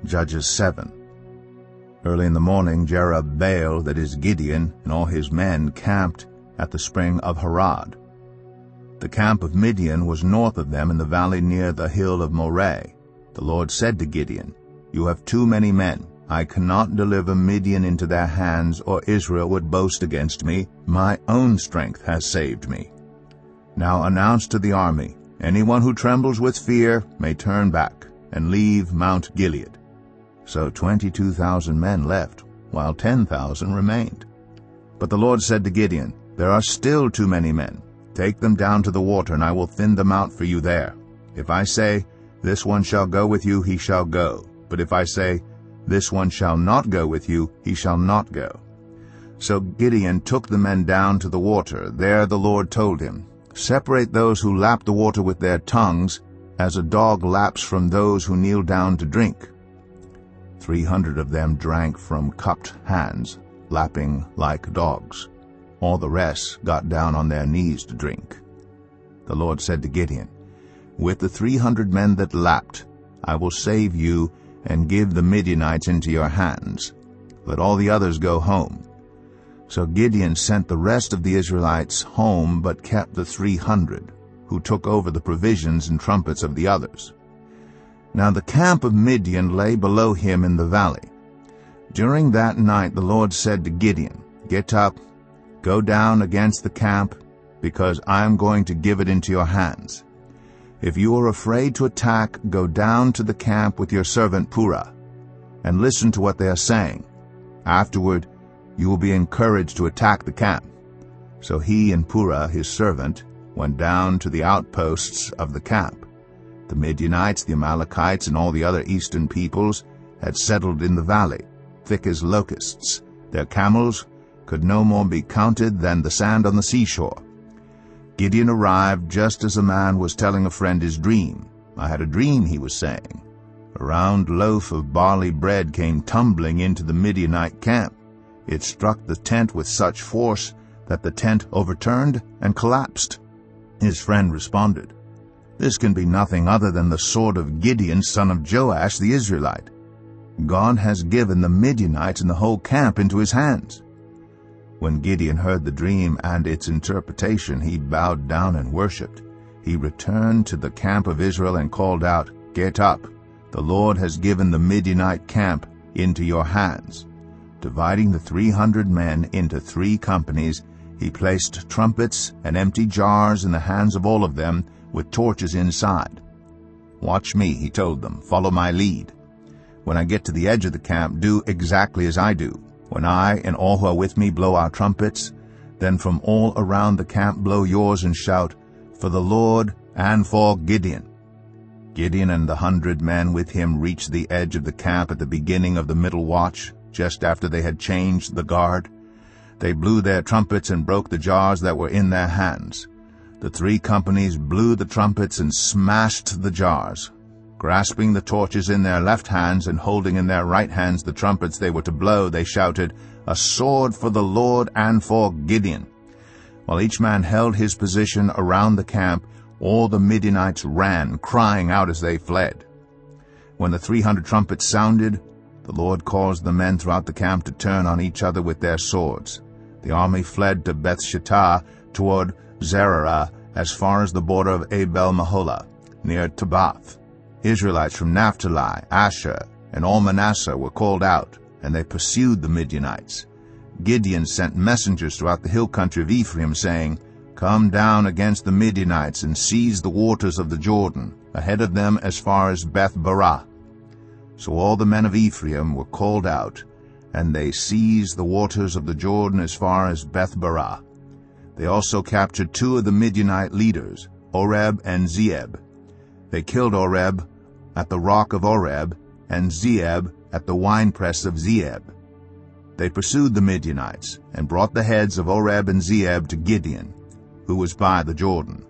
Judges 7. Early in the morning Jerubbaal, that is Gideon, and all his men camped at the spring of Harod. The camp of Midian was north of them in the valley near the hill of Moreh. The Lord said to Gideon, "You have too many men. I cannot deliver Midian into their hands, or Israel would boast against me. My own strength has saved me. Now announce to the army, anyone who trembles with fear may turn back and leave Mount Gilead." So 22,000 men left, while 10,000 remained. But the Lord said to Gideon, "There are still too many men. Take them down to the water, and I will thin them out for you there. If I say, 'This one shall go with you,' he shall go. But if I say, 'This one shall not go with you,' he shall not go." So Gideon took the men down to the water. There the Lord told him, "Separate those who lap the water with their tongues, as a dog laps from those who kneel down to drink." 300 of them drank from cupped hands, lapping like dogs. All the rest got down on their knees to drink. The Lord said to Gideon, "With the 300 men that lapped, I will save you and give the Midianites into your hands. Let all the others go home." So Gideon sent the rest of the Israelites home, but kept the 300, who took over the provisions and trumpets of the others. Now the camp of Midian lay below him in the valley. During that night the Lord said to Gideon, "Get up, go down against the camp, because I am going to give it into your hands. If you are afraid to attack, go down to the camp with your servant Purah, and listen to what they are saying. Afterward you will be encouraged to attack the camp." So he and Purah his servant went down to the outposts of the camp. The Midianites, the Amalekites, and all the other eastern peoples had settled in the valley, thick as locusts. Their camels could no more be counted than the sand on the seashore. Gideon arrived just as a man was telling a friend his dream. "I had a dream," he was saying. A round loaf of barley bread came tumbling into the Midianite camp. It struck the tent with such force that the tent overturned and collapsed. His friend responded, "This can be nothing other than the sword of Gideon, son of Joash the Israelite. God has given the Midianites and the whole camp into his hands." When Gideon heard the dream and its interpretation, he bowed down and worshipped. He returned to the camp of Israel and called out, "Get up! The Lord has given the Midianite camp into your hands." Dividing the 300 men into 3 companies, he placed trumpets and empty jars in the hands of all of them, with torches inside. "Watch me," he told them. "Follow my lead. When I get to the edge of the camp, do exactly as I do. When I and all who are with me blow our trumpets, then from all around the camp blow yours and shout, 'For the Lord and for Gideon.'" Gideon and the 100 men with him reached the edge of the camp at the beginning of the middle watch, just after they had changed the guard. They blew their trumpets and broke the jars that were in their hands. The 3 companies blew the trumpets and smashed the jars. Grasping the torches in their left hands and holding in their right hands the trumpets they were to blow, they shouted, "A sword for the Lord and for Gideon." While each man held his position around the camp, all the Midianites ran, crying out as they fled. When the 300 trumpets sounded, the Lord caused the men throughout the camp to turn on each other with their swords. The army fled to Beth-shittah toward Zererah, as far as the border of Abel-Meholah, near Tabbath. Israelites from Naphtali, Asher, and all Manasseh were called out, and they pursued the Midianites. Gideon sent messengers throughout the hill country of Ephraim, saying, "Come down against the Midianites and seize the waters of the Jordan, ahead of them as far as Beth-barah." So all the men of Ephraim were called out, and they seized the waters of the Jordan as far as Beth-barah. They also captured 2 of the Midianite leaders, Oreb and Zeeb. They killed Oreb at the rock of Oreb, and Zeeb at the winepress of Zeeb. They pursued the Midianites, and brought the heads of Oreb and Zeeb to Gideon, who was by the Jordan.